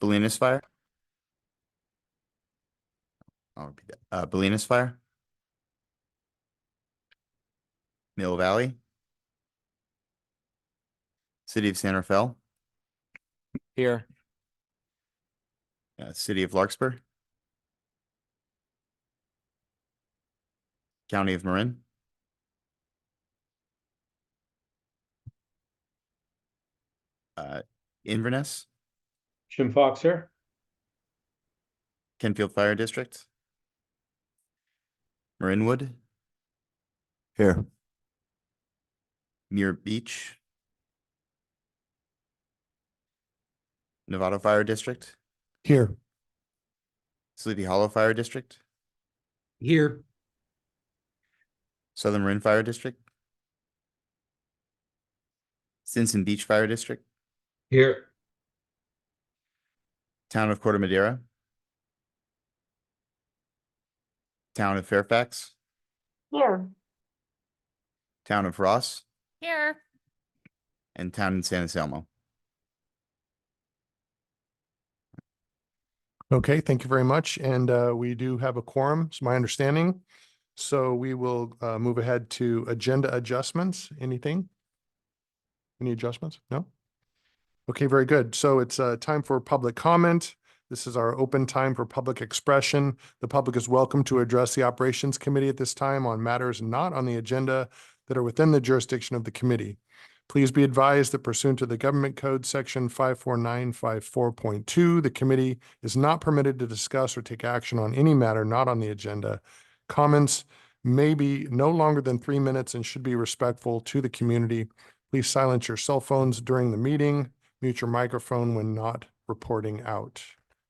Bolinas Fire. I'll repeat that. Bolinas Fire. Mill Valley. City of San Rafael. Here. City of Larkspur. County of Marin. Inverness. Jim Fox here. Kenfield Fire District. Marinwood. Here. Muir Beach. Novato Fire District. Here. Sleepy Hollow Fire District. Here. Southern Marin Fire District. Stinson Beach Fire District. Here. Town of Corte Madera. Town of Fairfax. Here. Town of Ross. Here. And Town in San Anselmo. Okay, thank you very much. And we do have a quorum, it's my understanding. So we will move ahead to agenda adjustments. Anything? Any adjustments? No? Okay, very good. So it's time for public comment. This is our open time for public expression. The public is welcome to address the Operations Committee at this time on matters not on the agenda that are within the jurisdiction of the committee. Please be advised that pursuant to the Government Code Section 54954.2, the committee is not permitted to discuss or take action on any matter not on the agenda. Comments may be no longer than 3 minutes and should be respectful to the community. Please silence your cell phones during the meeting. Mute your microphone when not reporting out.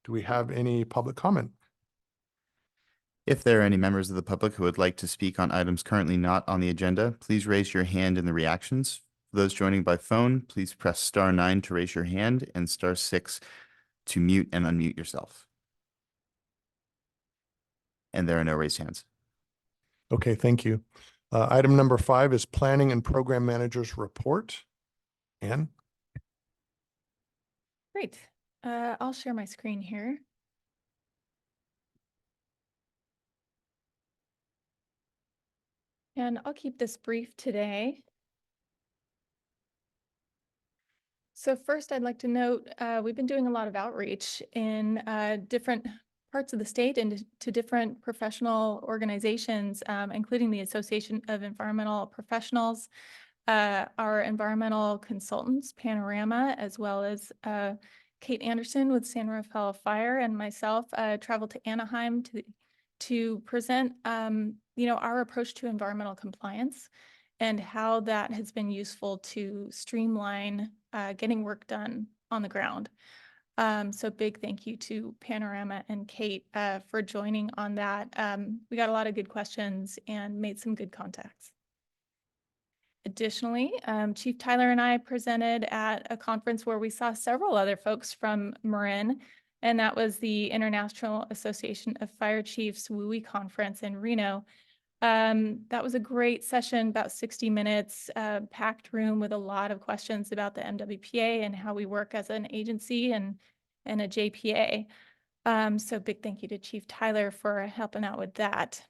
Do we have any public comment? If there are any members of the public who would like to speak on items currently not on the agenda, please raise your hand in the reactions. For those joining by phone, please press *9 to raise your hand and *6 to mute and unmute yourself. And there are no raised hands. Okay, thank you. Item number 5 is Planning and Program Manager's Report. Ann? Great. I'll share my screen here. And I'll keep this brief today. So first, I'd like to note, we've been doing a lot of outreach in different parts of the state and to different professional organizations, including the Association of Environmental Professionals, our environmental consultants, Panorama, as well as Kate Anderson with San Rafael Fire, and myself traveled to Anaheim to present our approach to environmental compliance and how that has been useful to streamline getting work done on the ground. So big thank you to Panorama and Kate for joining on that. We got a lot of good questions and made some good contacts. Additionally, Chief Tyler and I presented at a conference where we saw several other folks from Marin, and that was the International Association of Fire Chiefs WUI conference in Reno. That was a great session, about 60 minutes, packed room with a lot of questions about the MWPA and how we work as an agency and a JPA. So big thank you to Chief Tyler for helping out with that.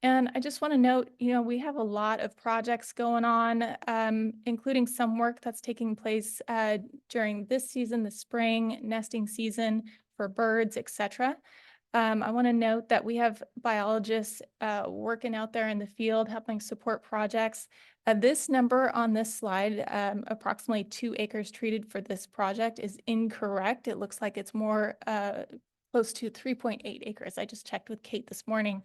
And I just want to note, we have a lot of projects going on, including some work that's taking place during this season, the spring nesting season for birds, etc. I want to note that we have biologists working out there in the field helping support projects. This number on this slide, approximately 2 acres treated for this project, is incorrect. It looks like it's more close to 3.8 acres. I just checked with Kate this morning.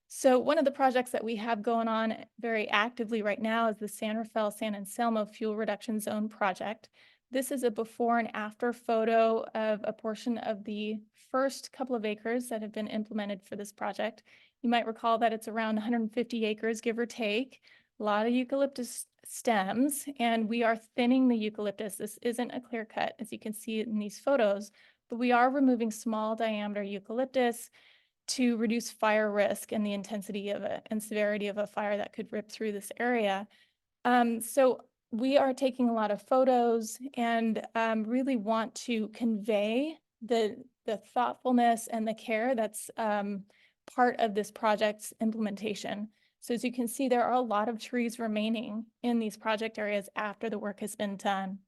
So one of the projects that we have going on very actively right now is the San Rafael San Anselmo Fuel Reduction Zone project. This is a before and after photo of a portion of the first couple of acres that have been implemented for this project. You might recall that it's around 150 acres, give or take, a lot of eucalyptus stems, and we are thinning the eucalyptus. This isn't a clear cut, as you can see in these photos, but we are removing small diameter eucalyptus to reduce fire risk and the intensity of and severity of a fire that could rip through this area. So we are taking a lot of photos and really want to convey the thoughtfulness and the care that's part of this project's implementation. So as you can see, there are a lot of trees remaining in these project areas after the work has been done.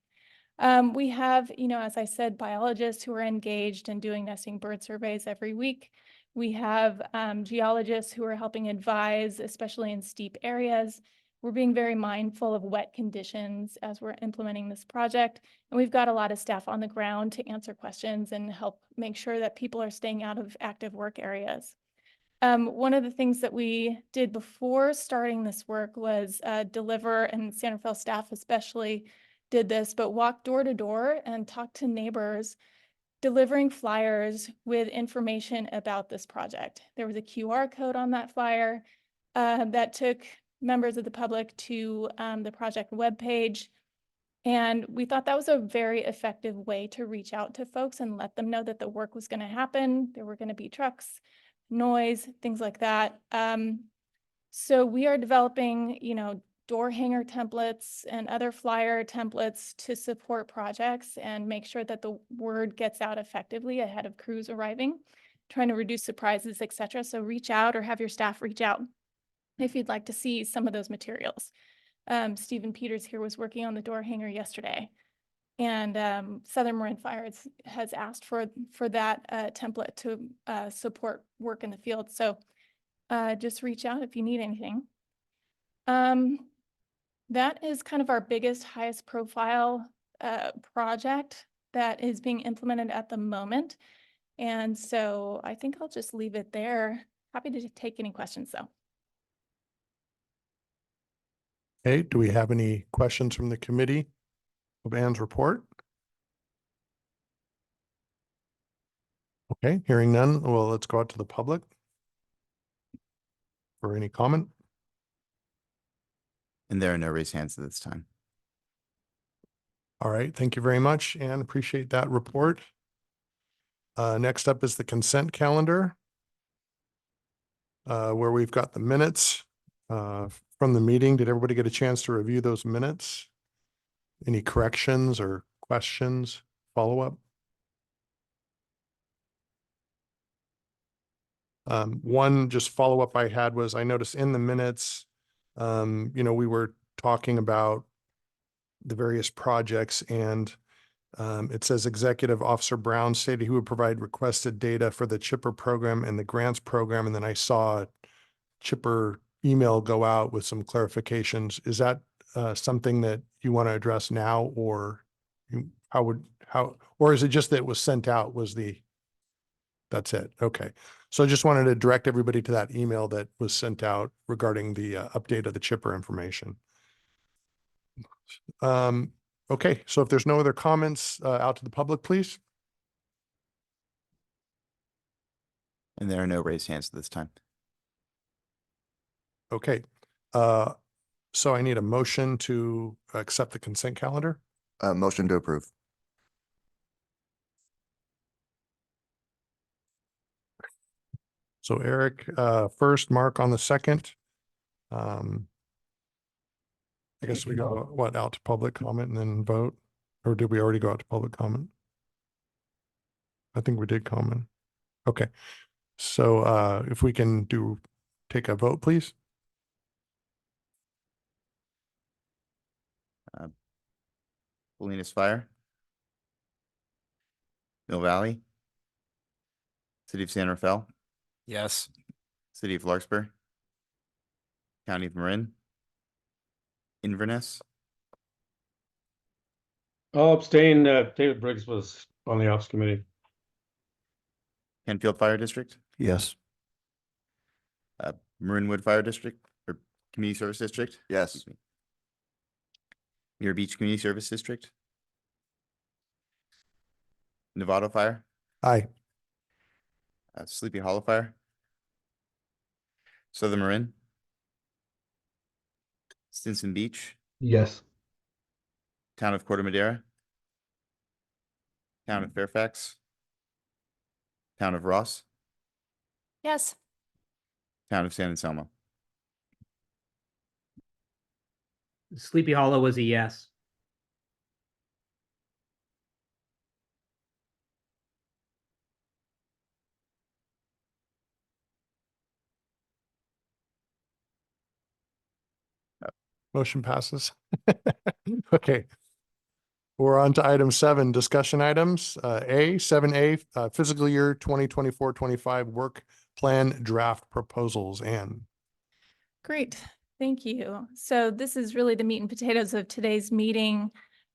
We have, as I said, biologists who are engaged in doing nesting bird surveys every week. We have geologists who are helping advise, especially in steep areas. We're being very mindful of wet conditions as we're implementing this project. And we've got a lot of staff on the ground to answer questions and help make sure that people are staying out of active work areas. One of the things that we did before starting this work was deliver, and San Rafael staff especially did this, but walk door to door and talk to neighbors, delivering flyers with information about this project. There was a QR code on that flyer that took members of the public to the project webpage. And we thought that was a very effective way to reach out to folks and let them know that the work was going to happen. There were going to be trucks, noise, things like that. So we are developing, door hanger templates and other flyer templates to support projects and make sure that the word gets out effectively ahead of crews arriving, trying to reduce surprises, etc. So reach out or have your staff reach out if you'd like to see some of those materials. Stephen Peters here was working on the door hanger yesterday, and Southern Marin Wildfire has asked for that template to support work in the field. So just reach out if you need anything. That is kind of our biggest, highest profile project that is being implemented at the moment. And so I think I'll just leave it there. Happy to take any questions though. Okay, do we have any questions from the committee of Ann's report? Okay, hearing none, well, let's go out to the public for any comment. And there are no raised hands at this time. All right, thank you very much, Ann. Appreciate that report. Next up is the consent calendar, where we've got the minutes from the meeting. Did everybody get a chance to review those minutes? Any corrections or questions, follow-up? One just follow-up I had was I noticed in the minutes, we were talking about the various projects, and it says Executive Officer Brown stated he would provide requested data for the chipper program and the grants program. And then I saw a chipper email go out with some clarifications. Is that something that you want to address now, or or is it just that it was sent out that's it? Okay. So I just wanted to direct everybody to that email that was sent out regarding the update of the chipper information. Okay, so if there's no other comments out to the public, please. And there are no raised hands at this time. Okay, so I need a motion to accept the consent calendar. Motion to approve. So Eric, first, Mark on the second. I guess we go, out to public comment and then vote? Or did we already go out to public comment? I think we did comment. Okay, so if we can take a vote, please. Bolinas Fire, Mill Valley, City of San Rafael, Yes. City of Larkspur, County of Marin, Inverness, I'll abstain. David Briggs was on the Ops Committee. Canfield Fire District, Yes. Marin Wildfire District, or Community Service District. Yes. Excuse me. Muir Beach Community Service District, Novato Fire, Aye. Sleepy Hollow Fire, Southern Marin, Stinson Beach, Yes. Town of Corte Madera, Town of Fairfax, Town of Ross, Yes. Town of San Anselmo. Sleepy Hollow was a yes. Motion passes. Okay. We're on to item 7, discussion items. 7A, fiscal year 2024-25 work plan draft proposals. Anne. Great, thank you. So this is really the meat and potatoes of today's meeting.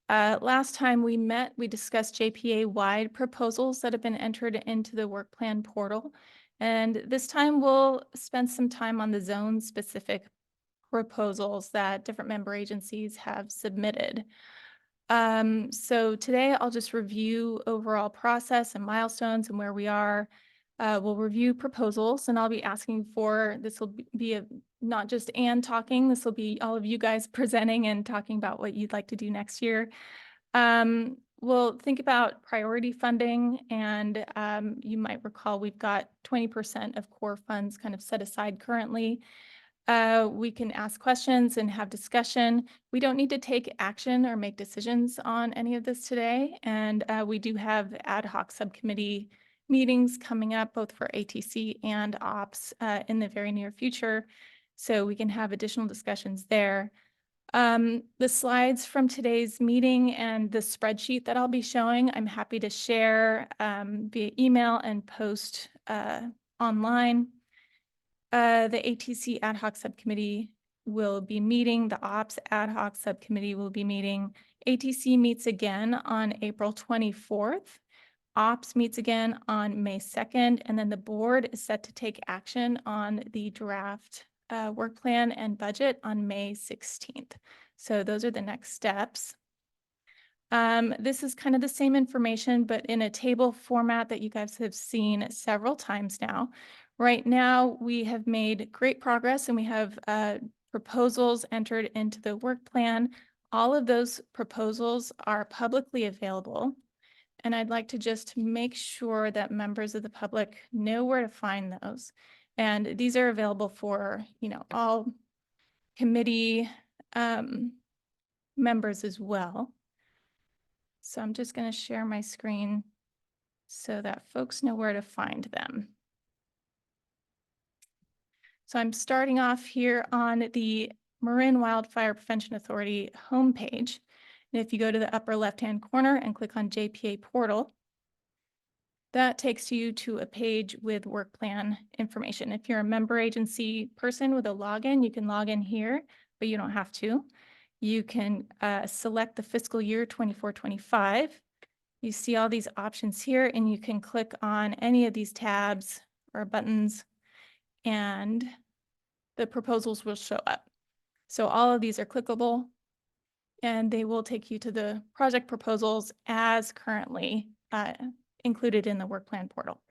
Last time we met, we discussed JPA-wide proposals that have been entered into the work plan portal. And this time we'll spend some time on the zone-specific proposals that different member agencies have submitted. So today I'll just review overall process and milestones and where we are. We'll review proposals, and I'll be asking for, this will be not just Anne talking, this will be all of you guys presenting and talking about what you'd like to do next year. We'll think about priority funding, and you might recall we've got 20% of core funds kind of set aside currently. We can ask questions and have discussion. We don't need to take action or make decisions on any of this today. And we do have ad hoc subcommittee meetings coming up both for ATC and ops in the very near future. So we can have additional discussions there. The slides from today's meeting and the spreadsheet that I'll be showing, I'm happy to share via email and post online. The ATC ad hoc subcommittee will be meeting. The ops ad hoc subcommittee will be meeting. ATC meets again on April 24th. Ops meets again on May 2nd. And then the board is set to take action on the draft work plan and budget on May 16th. So those are the next steps. This is kind of the same information, but in a table format that you guys have seen several times now. Right now, we have made great progress, and we have proposals entered into the work plan. All of those proposals are publicly available, and I'd like to just make sure that members of the public know where to find those. And these are available for, all committee members as well. So I'm just going to share my screen so that folks know where to find them. So I'm starting off here on the Marin Wildfire Prevention Authority homepage. And if you go to the upper left-hand corner and click on JPA portal, that takes you to a page with work plan information. If you're a member agency person with a login, you can log in here, but you don't have to. You can select the fiscal year 24-25. You see all these options here, and you can click on any of these tabs or buttons, and the proposals will show up. So all of these are clickable, and they will take you to the project proposals as currently included in the work plan portal.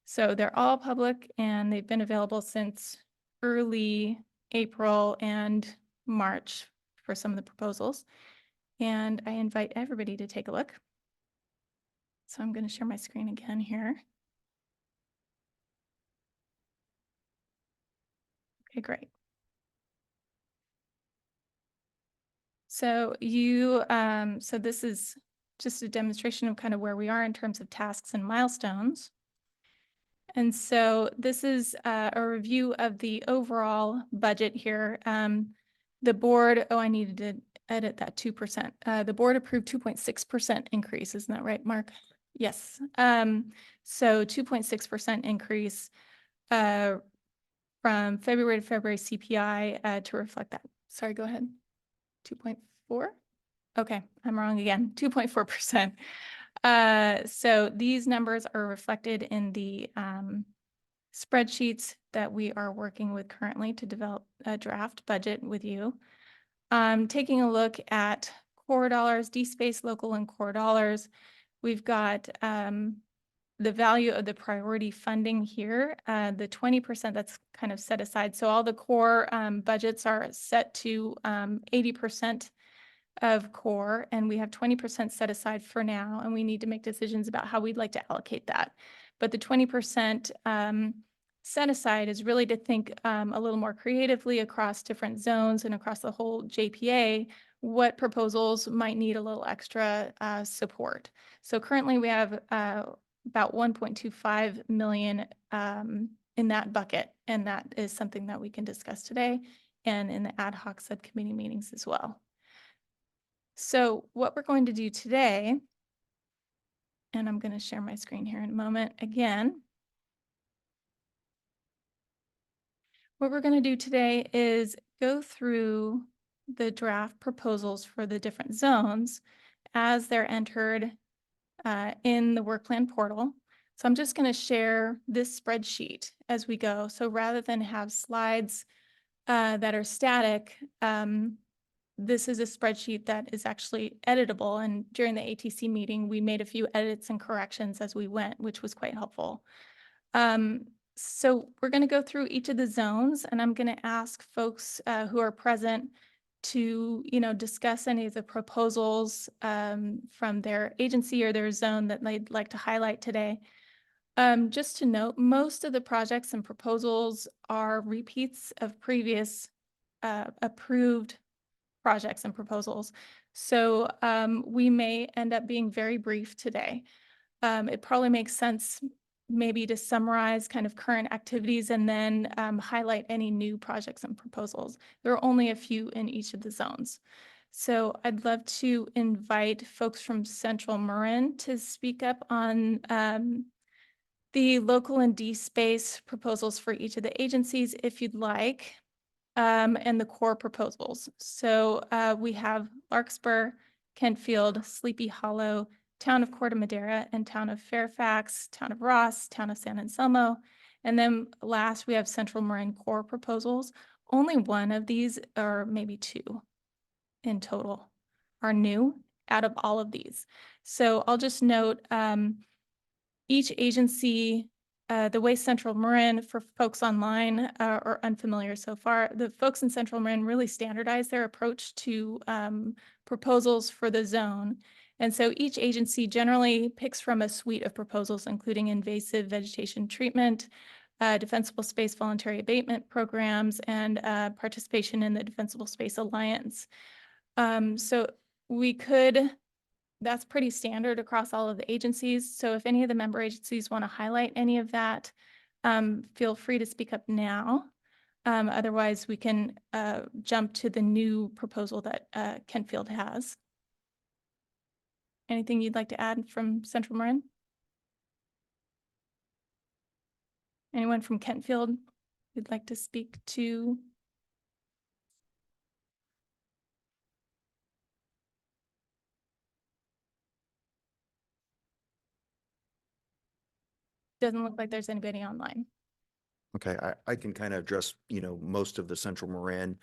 So they're all public, and they've been available since early April and March for some of the proposals. And I invite everybody to take a look. So I'm going to share my screen again here. Okay, great. So so this is just a demonstration of kind of where we are in terms of tasks and milestones. And so this is a review of the overall budget here. The board, I needed to edit that 2%. The board approved 2.6% increase. Isn't that right, Mark? Yes. So 2.6% increase from February to February CPI to reflect that. Sorry, go ahead. 2.4? Okay, I'm wrong again. 2.4%. So these numbers are reflected in the spreadsheets that we are working with currently to develop a draft budget with you. Taking a look at core dollars, DSpace, local, and core dollars, we've got the value of the priority funding here, the 20% that's kind of set aside. So all the core budgets are set to 80% of core, and we have 20% set aside for now, and we need to make decisions about how we'd like to allocate that. But the 20% set aside is really to think a little more creatively across different zones and across the whole JPA, what proposals might need a little extra support. So currently we have about 1.25 million in that bucket, and that is something that we can discuss today and in the ad hoc subcommittee meetings as well. So what we're going to do today, and I'm going to share my screen here in a moment again. What we're going to do today is go through the draft proposals for the different zones as they're entered in the work plan portal. So I'm just going to share this spreadsheet as we go. So rather than have slides that are static, this is a spreadsheet that is actually editable. And during the ATC meeting, we made a few edits and corrections as we went, which was quite helpful. So we're going to go through each of the zones, and I'm going to ask folks who are present to, discuss any of the proposals from their agency or their zone that they'd like to highlight today. Just to note, most of the projects and proposals are repeats of previous approved projects and proposals. So we may end up being very brief today. It probably makes sense maybe to summarize kind of current activities and then highlight any new projects and proposals. There are only a few in each of the zones. So I'd love to invite folks from Central Marin to speak up on the local and D space proposals for each of the agencies if you'd like, and the core proposals. So we have Larkspur, Kentfield, Sleepy Hollow, Town of Corte Madera, and Town of Fairfax, Town of Ross, Town of San Anselmo. And then last, we have Central Marin core proposals. Only one of these, or maybe two in total, are new out of all of these. So I'll just note each agency, the way Central Marin, for folks online or unfamiliar so far, the folks in Central Marin really standardized their approach to proposals for the zone. And so each agency generally picks from a suite of proposals, including invasive vegetation treatment, defensible space voluntary abatement programs, and participation in the Defensible Space Alliance. So we could, that's pretty standard across all of the agencies. So if any of the member agencies want to highlight any of that, feel free to speak up now. Otherwise, we can jump to the new proposal that Kentfield has. Anything you'd like to add from Central Marin? Anyone from Kentfield who'd like to speak to? Doesn't look like there's anybody online. Okay, I can kind of address, most of the Central Marin.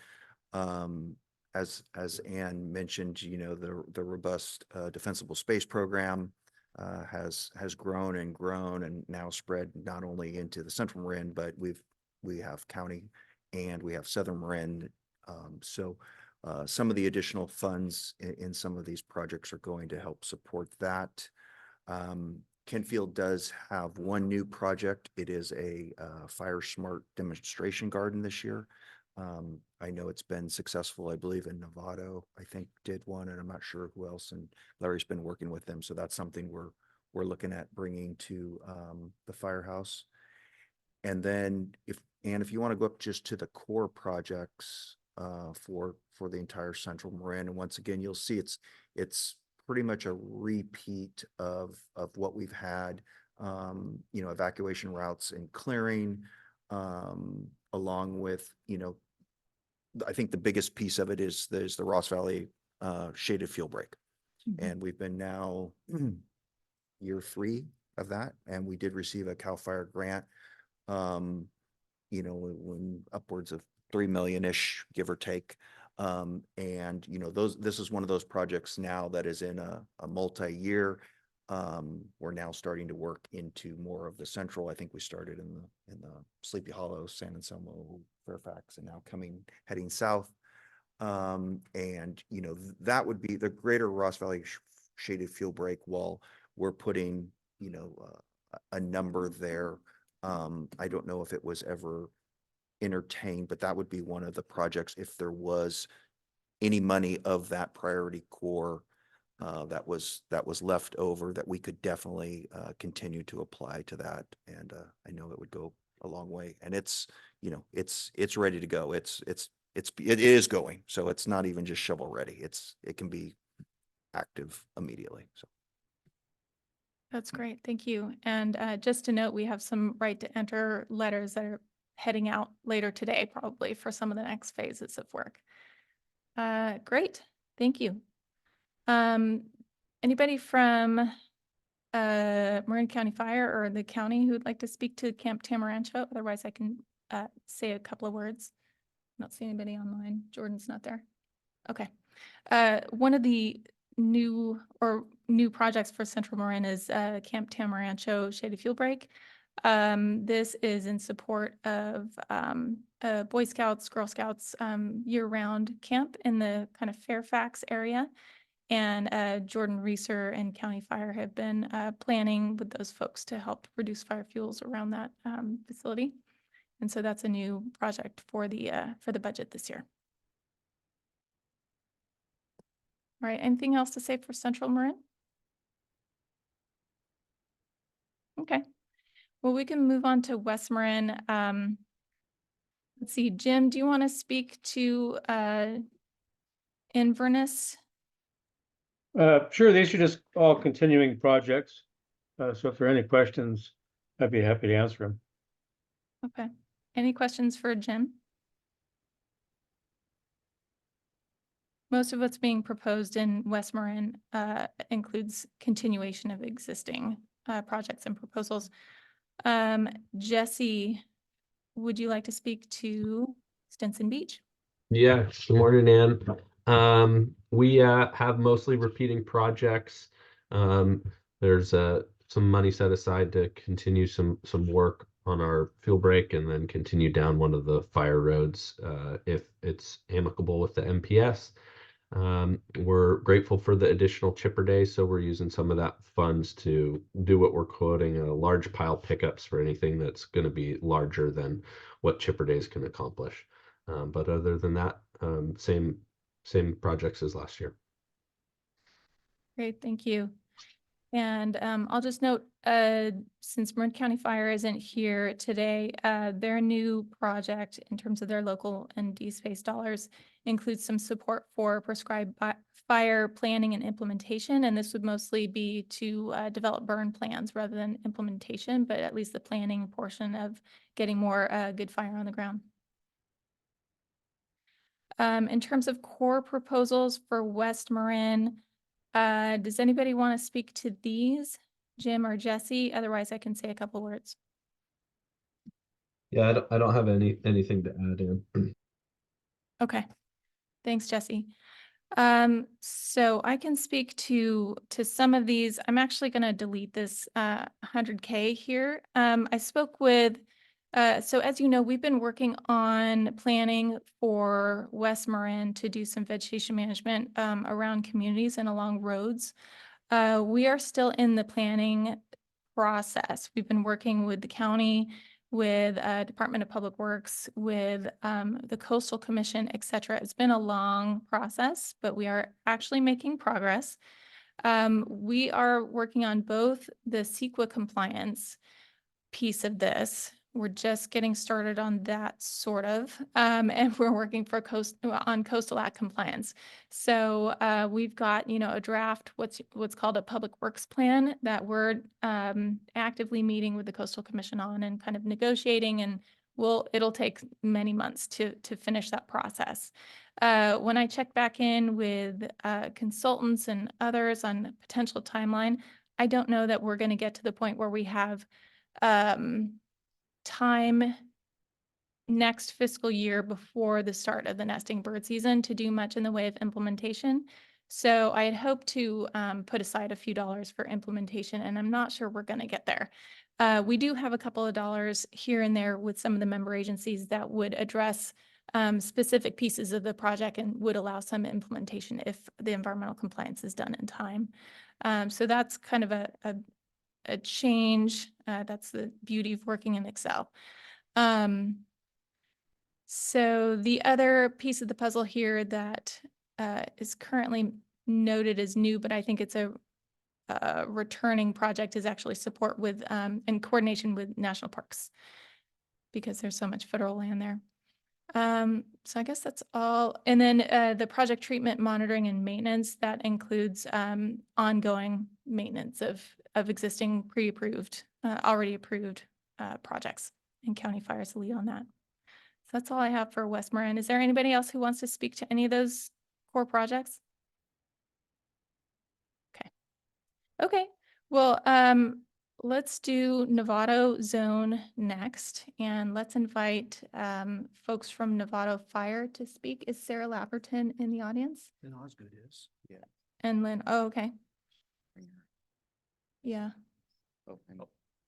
As Ann mentioned, the robust defensible space program has grown and now spread not only into the Central Marin, but we have county and we have Southern Marin. So some of the additional funds in some of these projects are going to help support that. Kentfield does have one new project. It is a fire smart demonstration garden this year. I know it's been successful. I believe in Novato, I think did one, and I'm not sure who else. And Larry's been working with them, so that's something we're looking at bringing to the firehouse. And then if you want to go up just to the core projects for the entire Central Marin, and once again you'll see it's pretty much a repeat of what we've had. Evacuation routes and clearing, along with, I think the biggest piece of it is the Ross Valley shaded fuel break. Mm-hmm. And we've been now year 3 of that. And we did receive a CAL FIRE grant, when upwards of 3 million-ish, give or take. And this is one of those projects now that is in a multi-year. We're now starting to work into more of the central. I think we started in the Sleepy Hollow, San Anselmo, Fairfax, and now heading south. And that would be the greater Ross Valley shaded fuel break, while we're putting a number there I don't know if it was ever entertained, but that would be one of the projects if there was any money of that priority core that was left over, that we could definitely continue to apply to that. And I know it would go a long way. And it's, you know, it's ready to go. It is going. So it's not even just shovel ready. It can be active immediately. So That's great. Thank you. And just to note, we have some right to enter letters that are heading out later today, probably for some of the next phases of work. Great. Thank you. Anybody from Marin County Fire or the county who'd like to speak to Camp Tamarancho? Otherwise, I can say a couple of words. Not seeing anybody online. Jordan's not there. Okay. One of the new projects for Central Marin is Camp Tamarancho Shady Fuel Break. This is in support of Boy Scouts, Girl Scouts year-round camp in the kind of Fairfax area. And Jordan Reeser and County Fire have been planning with those folks to help reduce fire fuels around that facility. And so that's a new project for the budget this year. All right, anything else to say for Central Marin? Okay, well, we can move on to West Marin. Let's see, Jim, do you want to speak to Inverness? Sure, these are just all continuing projects. So if there are any questions, I'd be happy to answer them. Okay, any questions for Jim? Most of what's being proposed in West Marin includes continuation of existing projects and proposals. Jesse, would you like to speak to Stinson Beach? Yeah, good morning, Ann. We have mostly repeating projects. There's some money set aside to continue some work on our fuel break and then continue down one of the fire roads if it's amicable with the MPS. We're grateful for the additional chipper days, so we're using some of that funds to do what we're quoting large pile pickups for anything that's going to be larger than what chipper days can accomplish. But other than that, same projects as last year. Great, thank you. And I'll just note, since Marin County Fire isn't here today, their new project in terms of their local and DSpace dollars includes some support for prescribed fire planning and implementation. And this would mostly be to develop burn plans rather than implementation, but at least the planning portion of getting more good fire on the ground. In terms of core proposals for West Marin, does anybody want to speak to these, Jim or Jesse? Otherwise, I can say a couple words. Yeah, I don't have anything to add in. Okay, thanks, Jesse. So I can speak to some of these. I'm actually going to delete this 100K here. I spoke with, so as you know, we've been working on planning for West Marin to do some vegetation management around communities and along roads. We are still in the planning process. We've been working with the county, with Department of Public Works, with the Coastal Commission, et cetera. It's been a long process, but we are actually making progress. We are working on both the CEQA compliance piece of this. We're just getting started on that sort of, and we're working for on Coastal Act compliance. So we've got, a draft, what's called a public works plan that we're actively meeting with the Coastal Commission on and kind of negotiating, and it'll take many months to finish that process. When I check back in with consultants and others on potential timeline, I don't know that we're going to get to the point where we have time next fiscal year before the start of the nesting bird season to do much in the way of implementation. So I had hoped to put aside a few dollars for implementation, and I'm not sure we're going to get there. We do have a couple of dollars here and there with some of the member agencies that would address specific pieces of the project and would allow some implementation if the environmental compliance is done in time. So that's kind of a a change. That's the beauty of working in Excel. So the other piece of the puzzle here that is currently noted as new, but I think it's a returning project, is actually support with in coordination with national parks, because there's so much federal land there. So I guess that's all. And then the project treatment monitoring and maintenance, that includes ongoing maintenance of existing pre-approved, already approved projects, and county fire is the lead on that. So that's all I have for West Marin. Is there anybody else who wants to speak to any of those core projects? Okay, well, let's do Novato Zone next, and let's invite folks from Novato Fire to speak. Is Sarah Lapperton in the audience? And Osgood is, yeah. And Lynn, oh, okay, Bring her. yeah, Oh, and,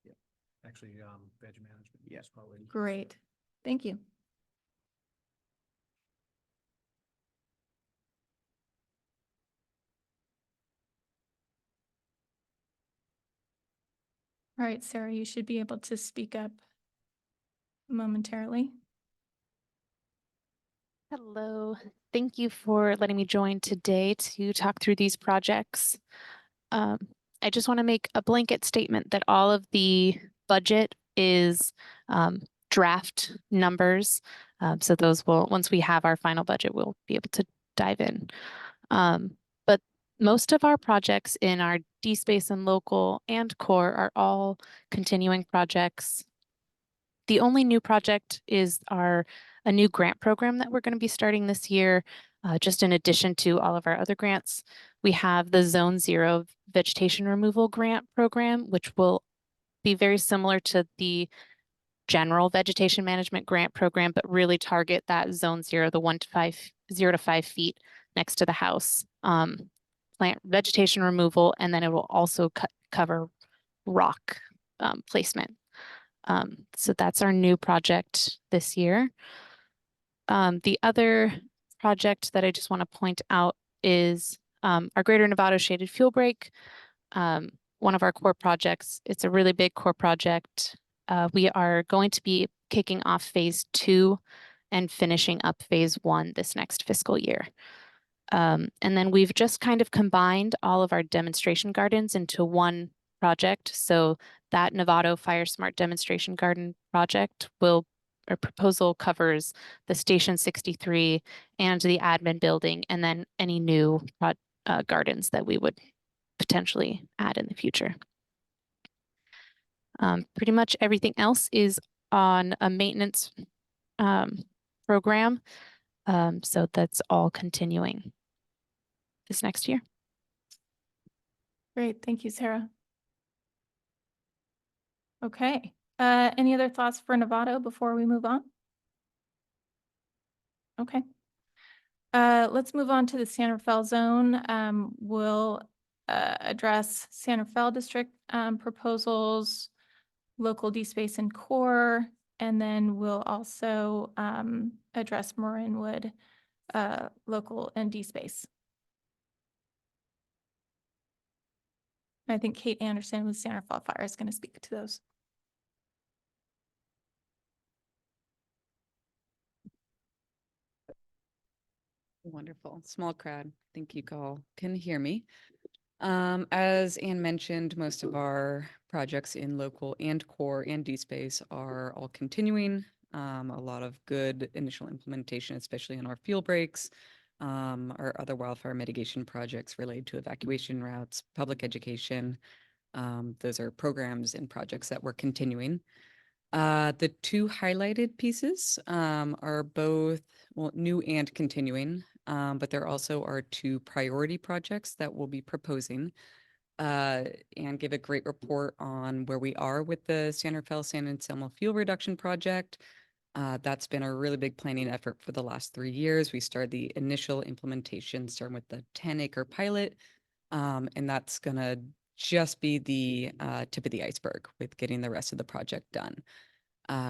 yeah. Actually, veg management. Yeah. is probably. great, thank you. All right, Sarah, you should be able to speak up momentarily. Hello, thank you for letting me join today to talk through these projects. I just want to make a blanket statement that all of the budget is draft numbers. So those will, once we have our final budget, we'll be able to dive in. But most of our projects in our D-Space and local and core are all continuing projects. The only new project is a new grant program that we're going to be starting this year. Just in addition to all of our other grants, we have the Zone Zero Vegetation Removal Grant Program, which will be very similar to the general vegetation management grant program, but really target that Zone Zero, the 0 to 5 feet next to the house. Plant vegetation removal, and then it will also cover rock placement. So that's our new project this year. The other project that I just want to point out is our Greater Novato Shaded Fuel Break, one of our core projects. It's a really big core project. We are going to be kicking off phase 2 and finishing up phase 1 this next fiscal year. And then we've just kind of combined all of our demonstration gardens into one project. So that Novato Fire Smart Demonstration Garden project our proposal covers the Station 63 and the admin building, and then any new gardens that we would potentially add in the future. Pretty much everything else is on a maintenance program. So that's all continuing this next year. Great, thank you, Sarah. Okay, any other thoughts for Novato before we move on? Okay. Let's move on to the San Rafael zone. We'll address San Rafael district proposals, local D-Space and core, and then we'll also address Marinwood local and D-Space. I think Kate Anderson with San Rafael Fire is going to speak to those. Wonderful. Small crowd. I think you all can hear me. As Anne mentioned, most of our projects in local and core and D-Space are all continuing. A lot of good initial implementation, especially in our fuel breaks, our other wildfire mitigation projects related to evacuation routes, public education. Those are programs and projects that we're continuing. The two highlighted pieces are both new and continuing, but there also are two priority projects that we'll be proposing and give a great report on where we are with the San Rafael San Anselmo fuel reduction project. That's been a really big planning effort for the last 3 years. We started the initial implementation starting with the 10-acre pilot, and that's going to just be the tip of the iceberg with getting the rest of the project done.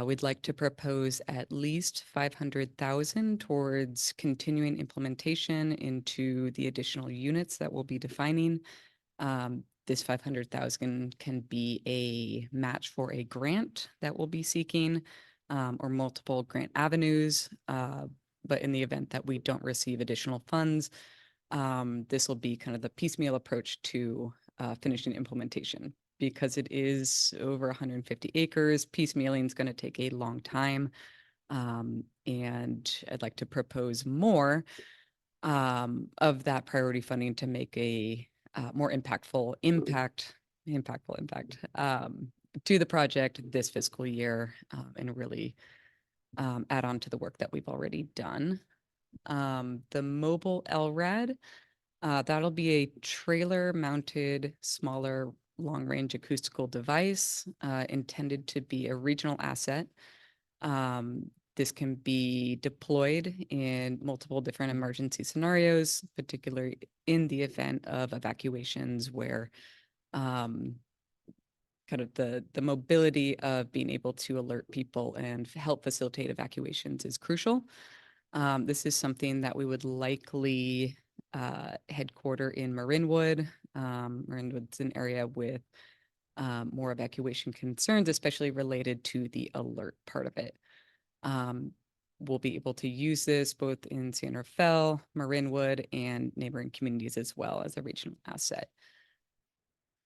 We'd like to propose at least $500,000 towards continuing implementation into the additional units that we'll be defining. this 500,000 can be a match for a grant that we'll be seeking, or multiple grant avenues. But in the event that we don't receive additional funds, this will be kind of the piecemeal approach to finishing implementation. Because it is over 150 acres, piecemealing is going to take a long time. And I'd like to propose more of that priority funding to make a more impactful impact to the project this fiscal year, and really add on to the work that we've already done. The mobile LRAD, that'll be a trailer mounted, smaller, long range acoustical device intended to be a regional asset. This can be deployed in multiple different emergency scenarios, particularly in the event of evacuations where kind of the mobility of being able to alert people and help facilitate evacuations is crucial. This is something that we would likely headquarter in Marinwood. Marinwood's an area with more evacuation concerns, especially related to the alert part of it. We'll be able to use this both in San Rafael, Marinwood, and neighboring communities as well as a regional asset.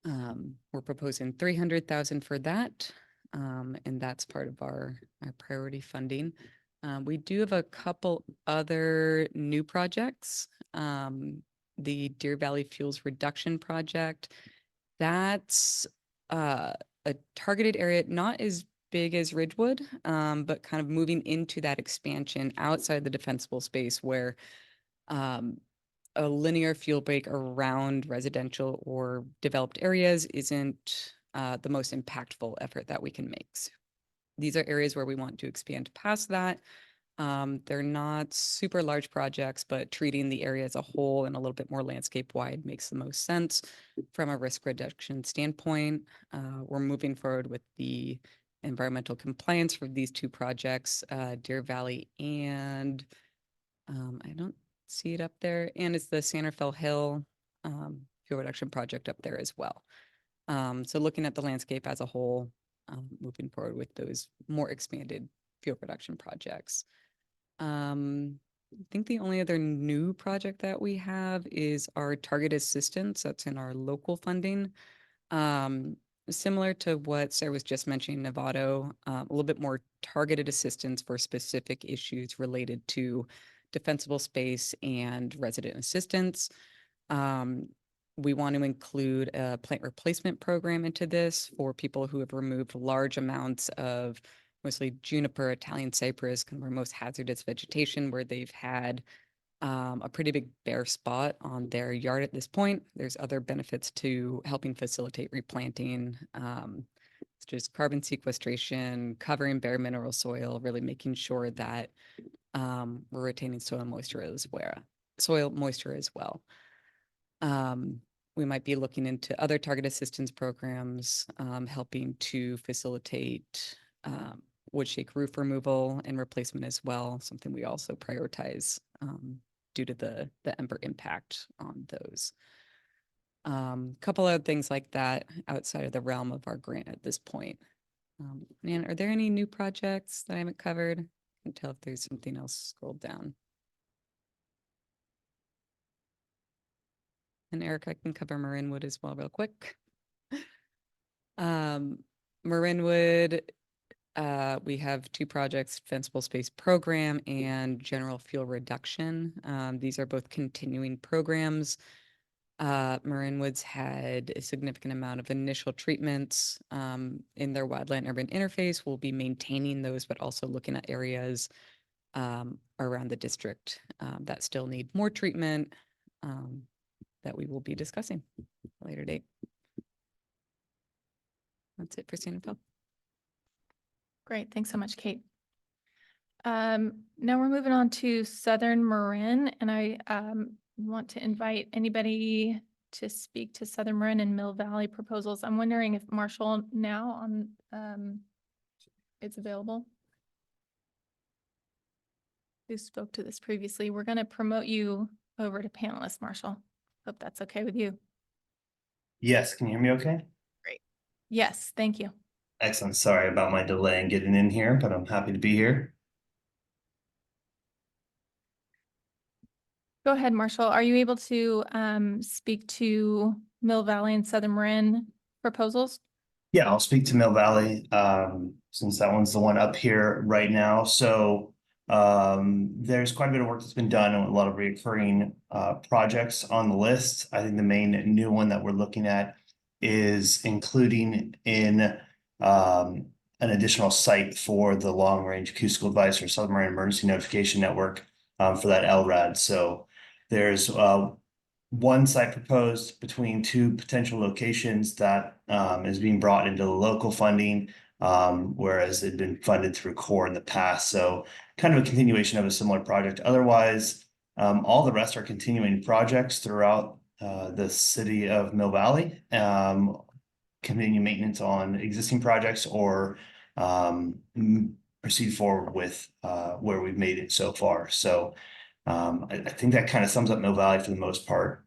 We're proposing 300,000 for that, and that's part of our priority funding. We do have a couple other new projects. The Deer Valley Fuels Reduction Project, that's a targeted area, not as big as Ridgewood, but kind of moving into that expansion outside the defensible space where a linear fuel break around residential or developed areas isn't the most impactful effort that we can make. So these are areas where we want to expand past that. They're not super large projects, but treating the area as a whole and a little bit more landscape wide makes the most sense from a risk reduction standpoint. We're moving forward with the environmental compliance for these two projects, Deer Valley and I don't see it up there, and it's the San Rafael Hill fuel reduction project up there as well. So looking at the landscape as a whole, moving forward with those more expanded fuel production projects. I think the only other new project that we have is our target assistance. That's in our local funding. Similar to what Sarah was just mentioning, Novato, a little bit more targeted assistance for specific issues related to defensible space and resident assistance. We want to include a plant replacement program into this for people who have removed large amounts of mostly juniper, Italian cypress, kind of our most hazardous vegetation, where they've had a pretty big bare spot on their yard at this point. There's other benefits to helping facilitate replanting, such as carbon sequestration, covering bare mineral soil, really making sure that we're retaining soil moisture as well. We might be looking into other target assistance programs, helping to facilitate wood shake roof removal and replacement as well, something we also prioritize due to the Ember impact on those. Couple of things like that outside of the realm of our grant at this point. Nan, are there any new projects that I haven't covered? I can tell if there's something else scrolled down. And Eric, I can cover Marinwood as well real quick. Marinwood, we have two projects, Defensible Space Program and General Fuel Reduction. These are both continuing programs. Marinwood's had a significant amount of initial treatments in their wildland urban interface. We'll be maintaining those, but also looking at areas around the district that still need more treatment that we will be discussing at a later date. That's it for San Rafael. Great. Thanks so much, Kate. Now we're moving on to Southern Marin, and I want to invite anybody to speak to Southern Marin and Mill Valley proposals. I'm wondering if Marshall now on is available. Who spoke to this previously. We're going to promote you over to panelist, Marshall. Hope that's okay with you. Yes, can you hear me okay? Yes, thank you. Excellent. Sorry about my delay in getting in here, but I'm happy to be here. Go ahead, Marshall. Are you able to speak to Mill Valley and Southern Marin proposals? Yeah, I'll speak to Mill Valley, since that one's the one up here right now. So there's quite a bit of work that's been done and a lot of recurring projects on the list. I think the main new one that we're looking at is including in an additional site for the long range acoustical device or Southern Marin Emergency Notification Network for that LRAD. So there's one site proposed between two potential locations that is being brought into the local funding, whereas it'd been funded through core in the past. So kind of a continuation of a similar project. Otherwise, all the rest are continuing projects throughout the city of Mill Valley. Continue maintenance on existing projects or proceed forward with where we've made it so far. So I think that kind of sums up Mill Valley for the most part.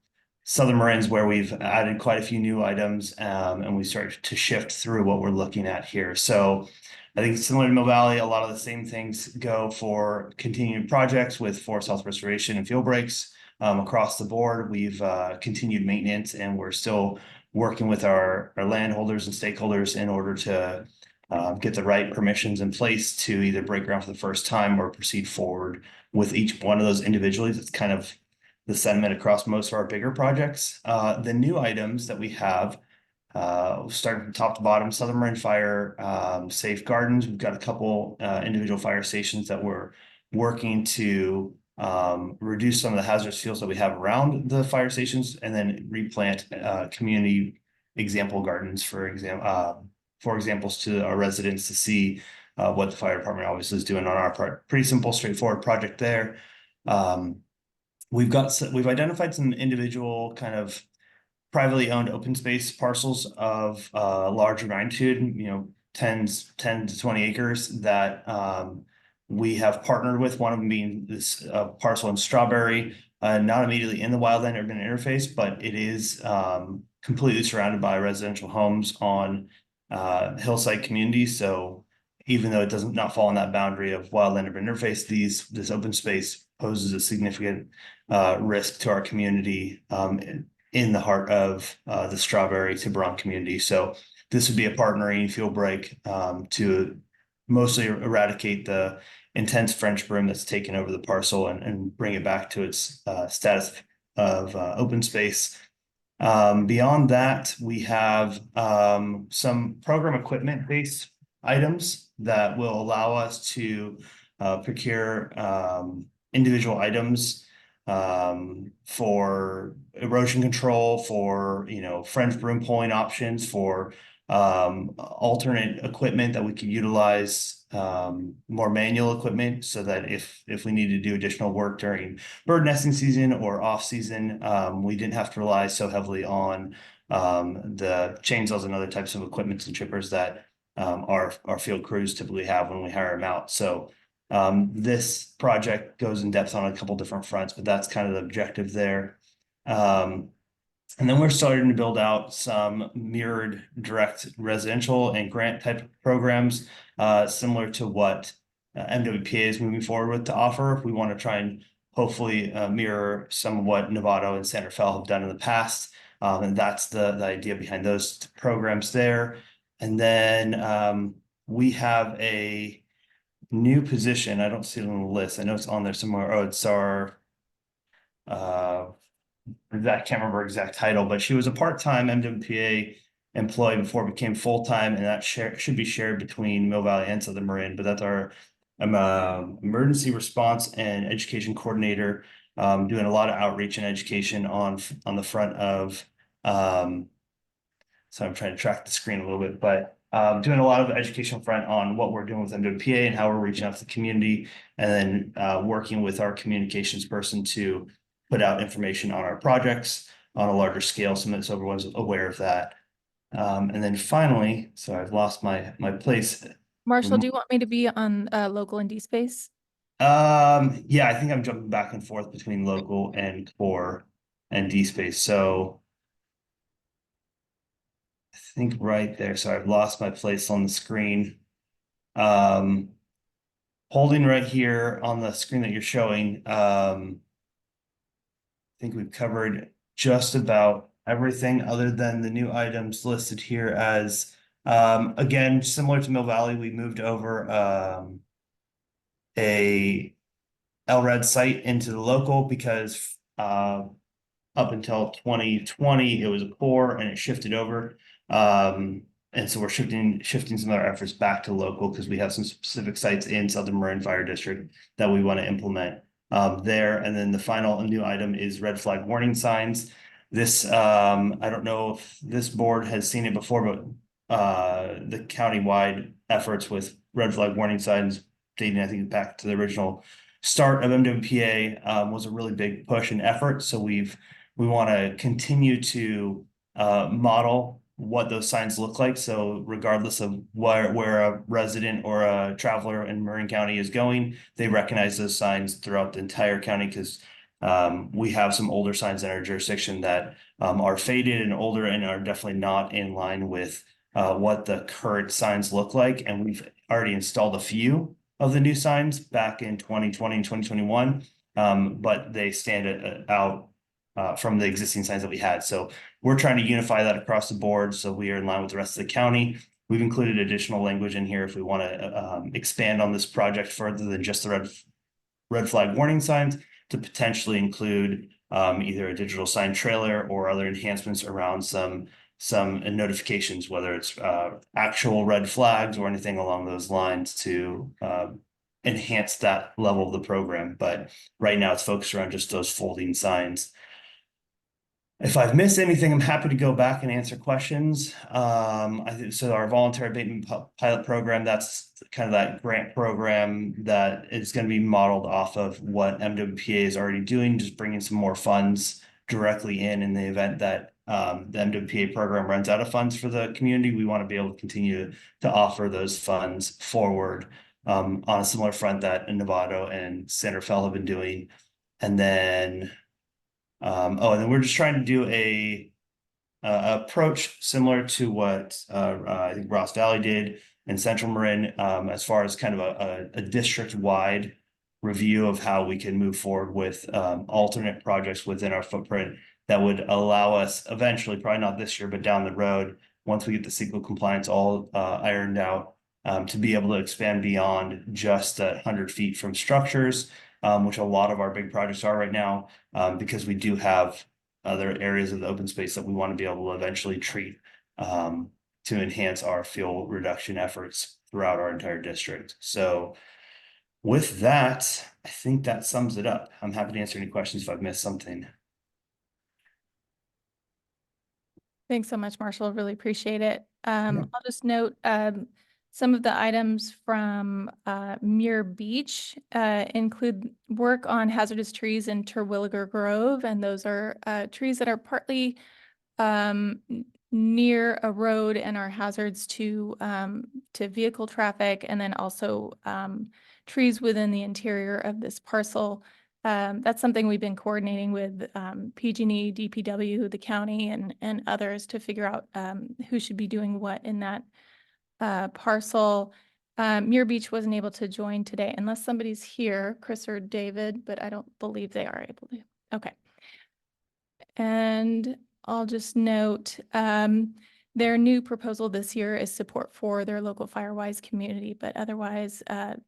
Southern Marin's where we've added quite a few new items, and we start to shift through what we're looking at here. So I think similar to Mill Valley, a lot of the same things go for continuing projects with forest health restoration and field breaks. Across the board, we've continued maintenance, and we're still working with our landholders and stakeholders in order to get the right permissions in place to either break ground for the first time or proceed forward with each one of those individually. It's kind of the sentiment across most of our bigger projects. The new items that we have, starting from top to bottom, Southern Marin Fire, safe gardens. We've got a couple individual fire stations that we're working to reduce some of the hazardous fields that we have around the fire stations, and then replant community example gardens for examples to our residents to see what the fire department obviously is doing on our part. Pretty simple, straightforward project there. We've identified some individual kind of privately owned open space parcels of larger magnitude, 10 to 20 acres that we have partnered with, one of them being this parcel in Strawberry, not immediately in the wildland urban interface, but it is completely surrounded by residential homes on hillside communities. So even though it does not fall in that boundary of wildland urban interface, this open space poses a significant risk to our community in the heart of the Strawberry Tiburon community. So this would be a partnering field break to mostly eradicate the intense French broom that's taken over the parcel and bring it back to its status of open space. Beyond that, we have some program equipment based items that will allow us to procure individual items for erosion control, for French broom pulling options, for alternate equipment that we could utilize, more manual equipment, so that if we need to do additional work during bird nesting season or off season, we didn't have to rely so heavily on the chainsaws and other types of equipment and chippers that our field crews typically have when we hire them out. So this project goes in depth on a couple different fronts, but that's kind of the objective there. And then we're starting to build out some mirrored direct residential and grant type programs, similar to what MWPA is moving forward with to offer. We want to try and hopefully mirror some of what Novato and Santa Fe have done in the past. And that's the idea behind those programs there. And then we have a new position. I don't see it on the list. I know it's on there somewhere. Oh, it's our I can't remember her exact title, but she was a part-time MWPA employee before it became full-time, and that should be shared between Mill Valley and Southern Marin. But that's our emergency response and education coordinator, doing a lot of outreach and education on the front of so I'm trying to track the screen a little bit, but doing a lot of education front on what we're doing with MWPA and how we're reaching out to the community, and then working with our communications person to put out information on our projects on a larger scale so that everyone's aware of that. And then finally, so I've lost my place. Marshall, do you want me to be on local and D-Space? Yeah, I think I'm jumping back and forth between local and core and D-Space. So think right there. So I've lost my place on the screen. Holding right here on the screen that you're showing, I think we've covered just about everything other than the new items listed here as, again, similar to Mill Valley, we moved over a LRED site into the local because up until 2020, it was a core and it shifted over. And so we're shifting some of our efforts back to local because we have some specific sites in Southern Marin Fire District that we want to implement there. And then the final new item is red flag warning signs. This, I don't know if this board has seen it before, but the countywide efforts with red flag warning signs dating, I think, back to the original start of MWPA was a really big push and effort. So we want to continue to model what those signs look like. So regardless of where a resident or a traveler in Marin County is going, they recognize those signs throughout the entire county because we have some older signs in our jurisdiction that are faded and older and are definitely not in line with what the current signs look like. And we've already installed a few of the new signs back in 2020 and 2021, but they stand out from the existing signs that we had. So we're trying to unify that across the board so we are in line with the rest of the county. We've included additional language in here if we want to expand on this project further than just the red flag warning signs, to potentially include either a digital sign trailer or other enhancements around some notifications, whether it's actual red flags or anything along those lines to enhance that level of the program. But right now it's focused around just those folding signs. If I've missed anything, I'm happy to go back and answer questions. I think so. Our voluntary abatement pilot program, that's kind of that grant program that is going to be modeled off of what MWPA is already doing, just bringing some more funds directly in the event that the MWPA program runs out of funds for the community. We want to be able to continue to offer those funds forward on a similar front that Novato and Santa Fe have been doing. And then and then we're just trying to do a approach similar to what I think Ross Valley did in Central Marin, as far as kind of a district-wide review of how we can move forward with alternate projects within our footprint that would allow us eventually, probably not this year, but down the road, once we get the CEQA compliance all ironed out, to be able to expand beyond just 100 feet from structures, which a lot of our big projects are right now, because we do have other areas of the open space that we want to be able to eventually treat to enhance our fuel reduction efforts throughout our entire district. So with that, I think that sums it up. I'm happy to answer any questions if I've missed something. Thanks so much, Marshall. Really appreciate it. I'll just note some of the items from Muir Beach include work on hazardous trees in Terwilliger Grove, and those are trees that are partly near a road and are hazards to vehicle traffic, and then also trees within the interior of this parcel. That's something we've been coordinating with PG&E, DPW, the county, and others to figure out who should be doing what in that parcel. Muir Beach wasn't able to join today unless somebody's here, Chris or David, but I don't believe they are able to. Okay. And I'll just note their new proposal this year is support for their local Firewise community, but otherwise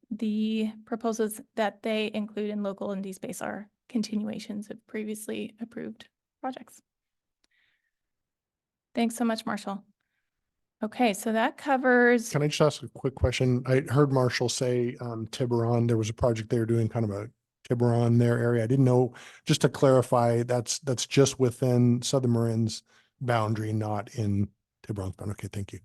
the proposals that they include in local and D-Space are continuations of previously approved projects. Thanks so much, Marshall. Okay, so that covers. Can I just ask a quick question? I heard Marshall say Tiburon, there was a project they were doing, kind of a Tiburon their area. I didn't know, just to clarify, that's just within Southern Marin's boundary, not in Tiburon's boundary. Okay, thank you.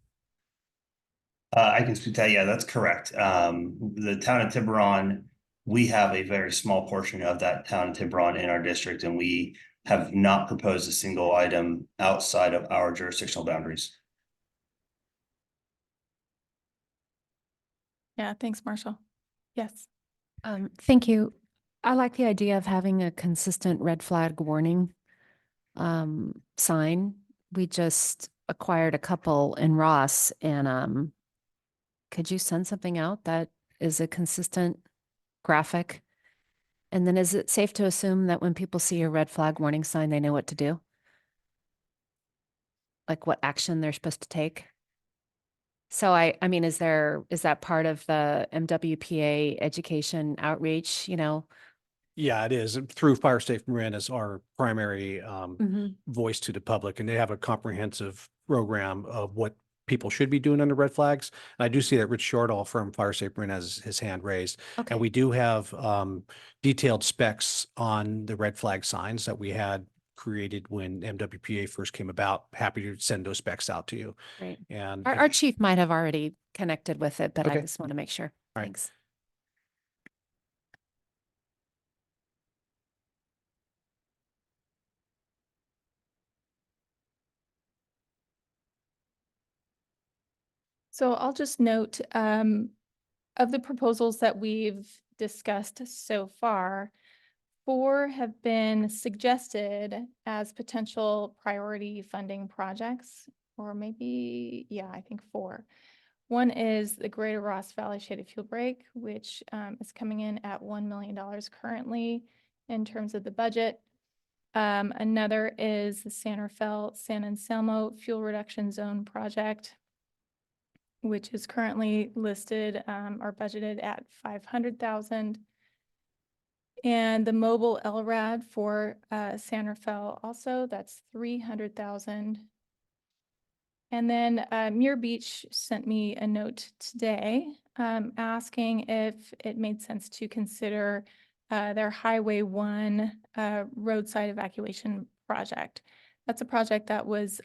I can speak to that. Yeah, that's correct. The town of Tiburon, we have a very small portion of that town of Tiburon in our district, and we have not proposed a single item outside of our jurisdictional boundaries. Yeah, thanks, Marshall. Yes. Thank you. I like the idea of having a consistent red flag warning sign. We just, acquired a couple in Ross and could you send something out that is a consistent graphic? And then is it safe to assume that when people see a red flag warning sign, they know what to do? Like what action they're supposed to take? So I mean, is that part of the MWPA education outreach, you know? Yeah, it is. Through Fire Safe Marin as our primary Mhm. voice to the public, and they have a comprehensive program of what people should be doing under red flags. And I do see that Rich Shortall from Fire Safe Marin has his hand raised. Okay. And we do have detailed specs on the red flag signs that we had created when MWPA first came about. Happy to send those specs out to you. Great. And Our chief might have already connected with it, but I Okay. just want to make sure. All right. Thanks. So I'll just note, of the proposals that we've discussed so far, 4 have been suggested as potential priority funding projects, or maybe, yeah, I think 4. One is the Greater Ross Valley Shaded Fuel Break, which is coming in at $1 million currently in terms of the budget. Another is the San Rafael San Anselmo Fuel Reduction Zone Project, which is currently listed or budgeted at 500,000. And the mobile LRAD for San Rafael also, that's 300,000. And then Muir Beach sent me a note today asking if it made sense to consider their Highway 1 roadside evacuation project. That's a project that was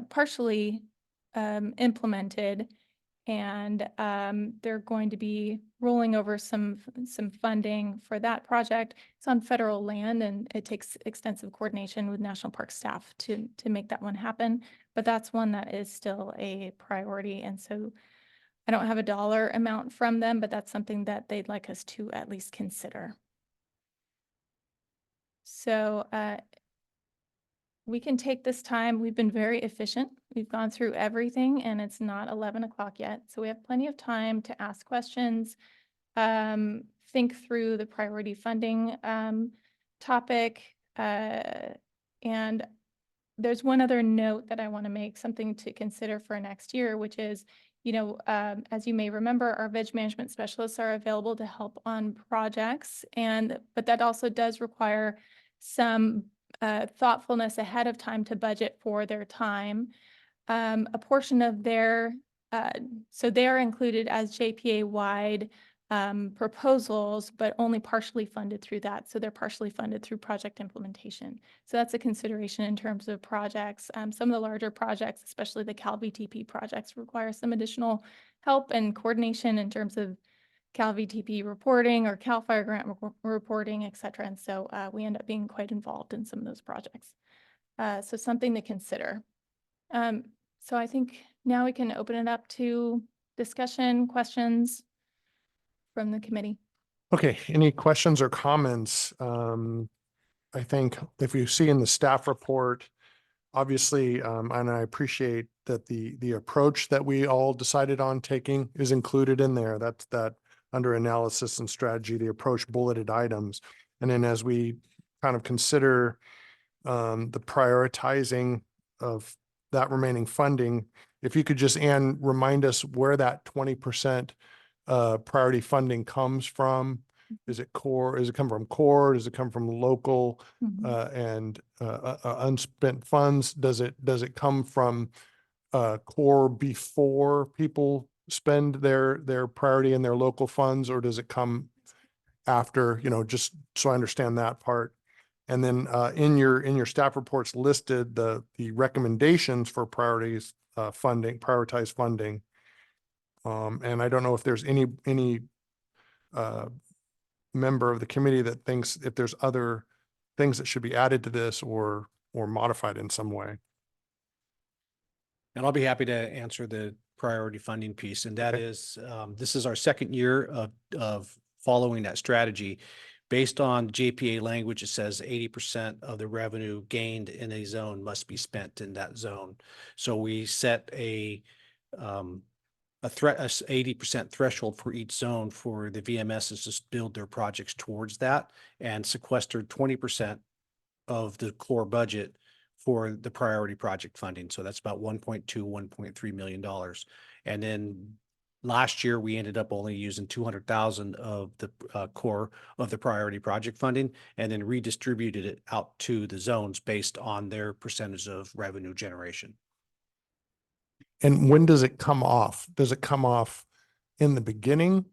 partially implemented, and they're going to be rolling over some funding for that project. It's on federal land, and it takes extensive coordination with National Park staff to make that one happen. But that's one that is still a priority, and so I don't have a dollar amount from them, but that's something that they'd like us to at least consider. So we can take this time. We've been very efficient. We've gone through everything and it's not 11 o'clock yet. So we have plenty of time to ask questions, think through the priority funding topic. And there's one other note that I want to make, something to consider for next year, which is, you know, as you may remember, our veg management specialists are available to help on projects, but that also does require some thoughtfulness ahead of time to budget for their time. A portion of their, so they are included as JPA-wide proposals, but only partially funded through that. So they're partially funded through project implementation. So that's a consideration in terms of projects. Some of the larger projects, especially the Cal VTP projects, require some additional help and coordination in terms of Cal VTP reporting or Cal Fire Grant reporting, et cetera. And so we end up being quite involved in some of those projects. So something to consider. So I think now we can open it up to discussion, questions from the committee. Okay, any questions or comments? I think if you see in the staff report, obviously, and I appreciate that the approach that we all decided on taking is included in there. That's that under analysis and strategy, the approach bulleted items. And then as we kind of consider the prioritizing of that remaining funding, if you could just, Ann, remind us where that 20% priority funding comes from. Is it core? Does it come from core? Does it come from local and unspent funds? Does it come from core before people spend their priority and their local funds, or does it come after? You know, just so I understand that part. And then in your staff reports listed the recommendations for priorities funding, prioritized funding. And I don't know if there's any member of the committee that thinks if there's other things that should be added to this or modified in some way. And I'll be happy to answer the priority funding piece. And that Okay. is, this is our second year of following that strategy. Based on JPA language, it says 80% of the revenue gained in a zone must be spent in that zone. So we set a 80% threshold for each zone for the VMSs to build their projects towards that, and sequestered 20% of the core budget for the priority project funding. So that's about $1.3 million. And then last year, we ended up only using 200,000 of the core of the priority project funding, and then redistributed it out to the zones based on their percentage of revenue generation. And when does it come off? Does it come off in the beginning?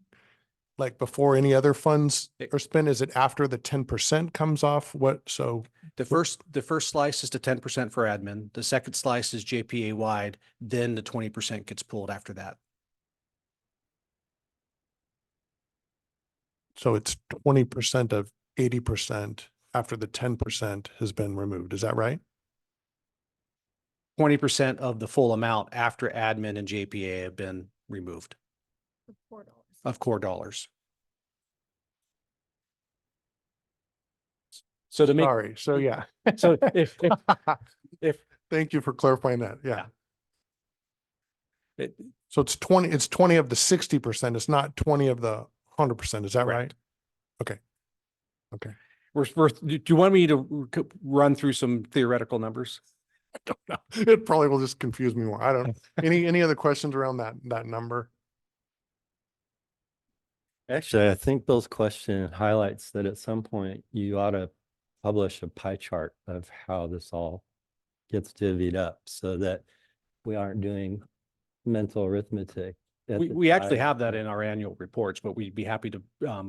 Like before any other funds are spent? Is it after the 10% comes off? What, so The first slice is the 10% for admin. The second slice is JPA wide. Then the 20% gets pulled after that. so it's 20% of 80% after the 10% has been removed. Is that right? 20% of the full amount after admin and JPA have been removed $4. of core dollars. So to make, Sorry. So yeah. so if Thank you for clarifying that. Yeah. it, So it's 20 of the 60%. It's not 20 of the 100%. Is that right? Correct. Okay. Okay. do you want me to run through some theoretical numbers? I don't know. It probably will just confuse me more. I don't know. Any other questions around that number? Actually, I think Bill's question highlights that at some point you ought to publish a pie chart of how this all gets divvied up so that we aren't doing mental arithmetic. at the We actually time. have that in our annual reports, but we'd be happy to,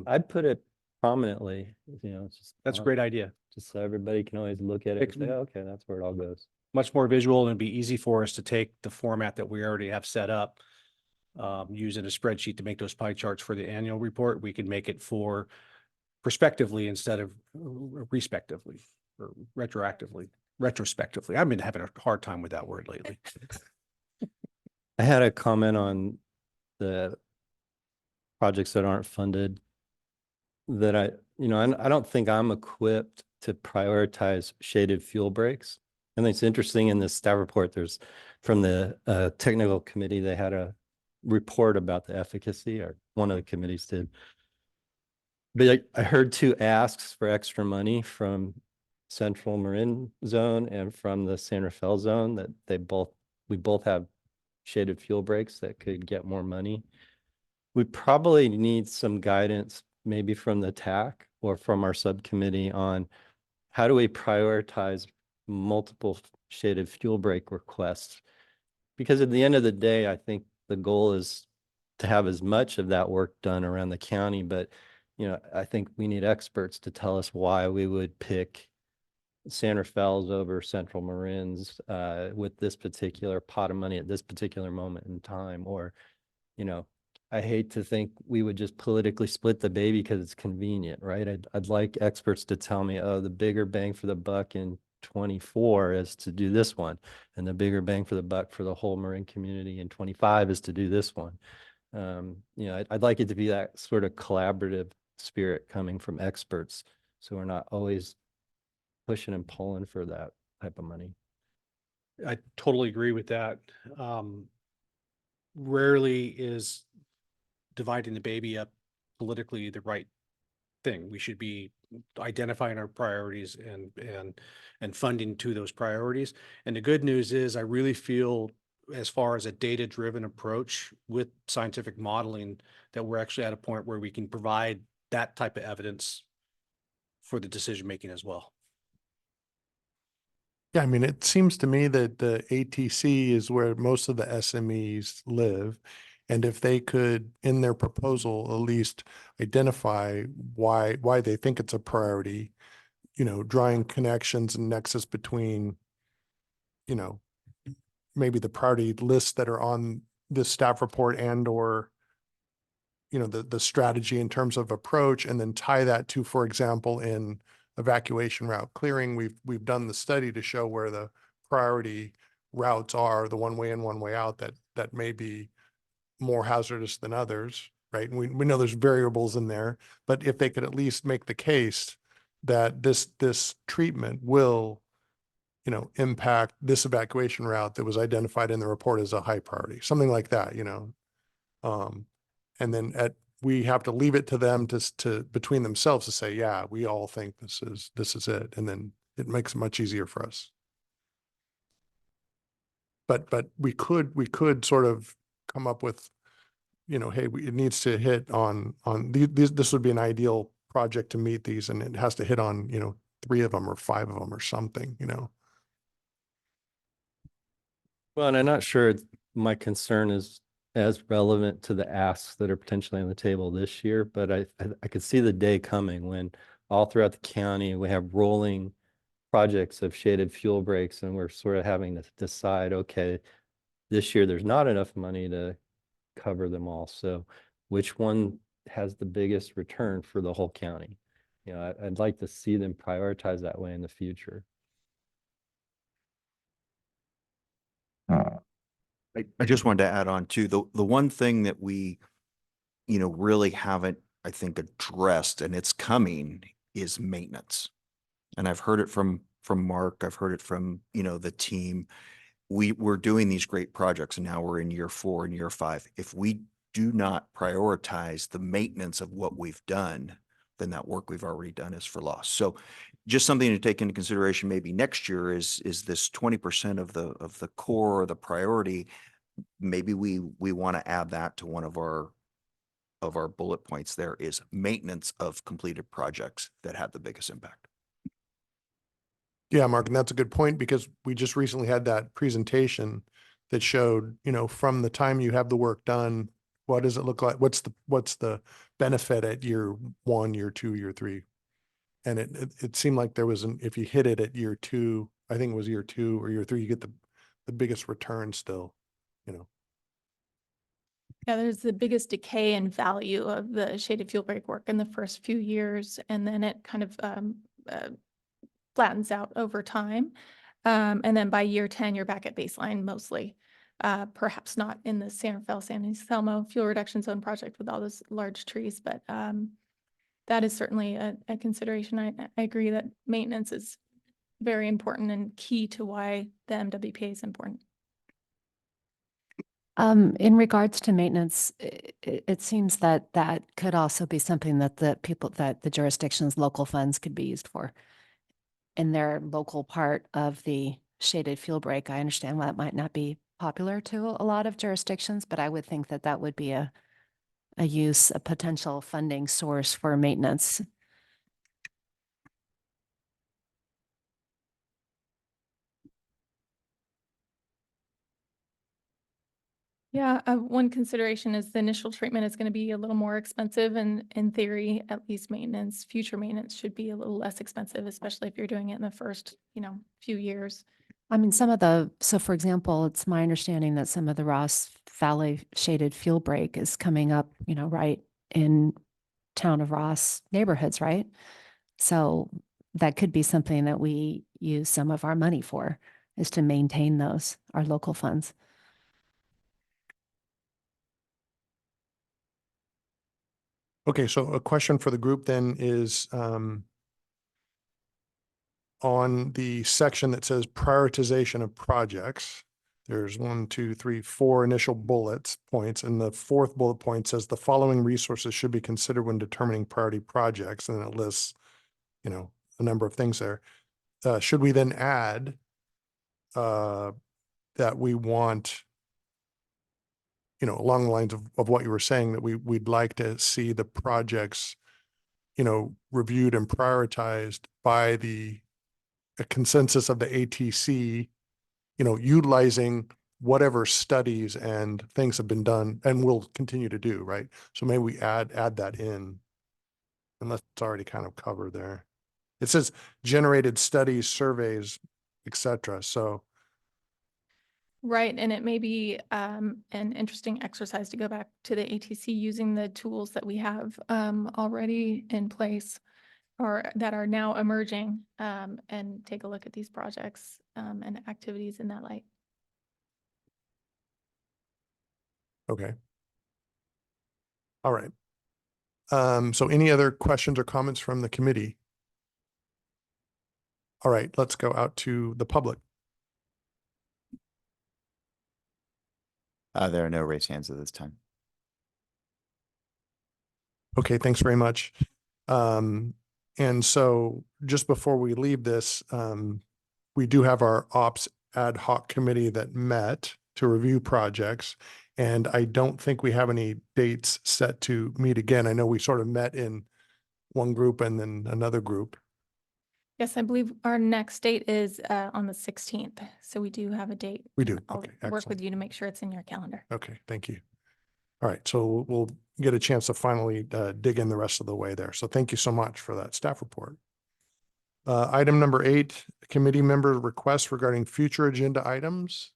I'd put it prominently, just. that's a great idea. Just so everybody can always look at it and say, It- "Oh, okay, that's where it all goes." Much more visual, and it'd be easy for us to take the format that we already have set up, use in a spreadsheet to make those pie charts for the annual report. We can make it for prospectively instead of respectively or retrospectively. I've been having a hard time with that word lately. I had a comment on the projects that aren't funded that I don't think I'm equipped to prioritize shaded fuel breaks. I think it's interesting in the staff report, there's from the technical committee, they had a report about the efficacy, or one of the committees did. But I heard 2 asks for extra money from Central Marin Zone and from the San Rafael Zone that we both have shaded fuel breaks that could get more money. We probably need some guidance, maybe from the TAC or from our subcommittee, on how do we prioritize multiple shaded fuel break requests? Because at the end of the day, I think the goal is to have as much of that work done around the county, but I think we need experts to tell us why we would pick San Rafael's over Central Marin's with this particular pot of money at this particular moment in time. Or, I hate to think we would just politically split the baby because it's convenient, right? I'd like experts to tell me, oh, the bigger bang for the buck in 24 is to do this one, and the bigger bang for the buck for the whole Marin community in 25 is to do this one. I'd like it to be that sort of collaborative spirit coming from experts, so we're not always pushing and pulling for that type of money. I totally agree with that. Rarely is dividing the baby up politically the right thing. We should be identifying our priorities and funding to those priorities. And the good news is I really feel, as far as a data-driven approach with scientific modeling, that we're actually at a point where we can provide that type of evidence for the decision-making as well. Yeah, I mean, it seems to me that the ATC is where most of the SMEs live. And if they could, in their proposal, at least identify why they think it's a priority, drawing connections and nexus between, maybe the priority lists that are on this staff report and or, the strategy in terms of approach, and then tie that to, for example, in evacuation route clearing. We've done the study to show where the priority routes are, the one way in, one way out, that may be more hazardous than others, right? And we know there's variables in there, but if they could at least make the case that this treatment will, you know, impact this evacuation route that was identified in the report as a high priority, something like that, you know. And then we have to leave it to them to between themselves to say, yeah, we all think this is it. And then it makes it much easier for us. But we could sort of come up with, you know, hey, it needs to hit on these, this would be an ideal project to meet these, and it has to hit on, you know, 3 of them or 5 of them or something, you know. Well, and I'm not sure my concern is as relevant to the asks that are potentially on the table this year, but I could see the day coming when all throughout the county, we have rolling projects of shaded fuel breaks, and we're sort of having to decide, okay, this year there's not enough money to cover them all. So which one has the biggest return for the whole county? You know, I'd like to see them prioritize that way in the future. I just wanted to add on too, the one thing that we, you know, really haven't, I think, addressed, and it's coming, is maintenance. And I've heard it from Mark, I've heard it from, you know, the team. We're doing these great projects, and now we're in year 4 and year 5. If we do not prioritize the maintenance of what we've done, then that work we've already done is for loss. So just something to take into consideration maybe next year is this 20% of the core or the priority. Maybe we want to add that to one of our bullet points. There is maintenance of completed projects that had the biggest impact. Yeah, Mark, and that's a good point, because we just recently had that presentation that showed, you know, from the time you have the work done, what does it look like? What's the benefit at year 1, year 2, year 3? And it seemed like there was if you hit it at year 2, I think it was year 2 or year 3, you get the biggest return still, you know. Yeah, there's the biggest decay in value of the shaded fuel break work in the first few years, and then it kind of flattens out over time. And then by year 10, you're back at baseline mostly. Perhaps not in the San Rafael, San Anselmo fuel reduction zone project with all those large trees, but that is certainly a consideration. I agree that maintenance is very important and key to why the MWPA is important. In regards to maintenance, it seems that that could also be something that the jurisdiction's local funds could be used for in their local part of the shaded fuel break. I understand why that might not be popular to a lot of jurisdictions, but I would think that that would be a potential funding source for maintenance. Yeah, one consideration is the initial treatment is going to be a little more expensive, and in theory, at least future maintenance should be a little less expensive, especially if you're doing it in the first, you know, few years. I mean, so for example, it's my understanding that some of the Ross Valley shaded fuel break is coming up, you know, right in town of Ross neighborhoods, right? So that could be something that we use some of our money for, is to maintain those, our local funds. Okay, so a question for the group then is, on the section that says prioritization of projects, there's 1, 2, 3, 4 initial bullet points, and the 4th bullet point says the following resources should be considered when determining priority projects, and it lists, you know, a number of things there. Should we then add that we want, you know, along the lines of what you were saying, that we'd like to see the projects, you know, reviewed and prioritized by a consensus of the ATC, you know, utilizing whatever studies and things have been done and will continue to do, right? So maybe we add that in, unless it's already kind of covered there. It says generated studies, surveys, etc. So Right, and it may be an interesting exercise to go back to the ATC using the tools that we have already in place or that are now emerging, and take a look at these projects and activities in that light. okay. All right. So any other questions or comments from the committee? All right, let's go out to the public. There are no raised hands at this time. Okay, thanks very much. And so just before we leave this, we do have our ops ad hoc committee that met to review projects. And I don't think we have any dates set to meet again. I know we sort of met in one group and then another group. Yes, I believe our next date is on the 16th. So we do have a date. We do. I'll Okay, work with excellent. you to make sure it's in your calendar. Okay, thank you. All right, so we'll get a chance to finally dig in the rest of the way there. So thank you so much for that staff report. Item number 8, committee member requests regarding future agenda items.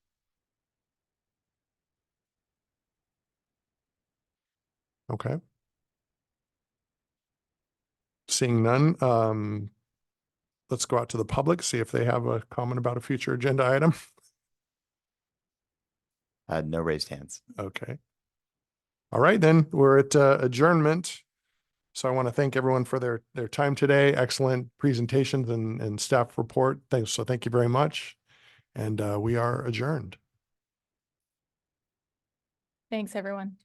Okay. Seeing none, let's go out to the public, see if they have a comment about a future agenda item. No raised hands. Okay. All right, then we're at adjournment. So I want to thank everyone for their time today. Excellent presentations and staff report. Thanks. So thank you very much. And we are adjourned. Thanks, everyone.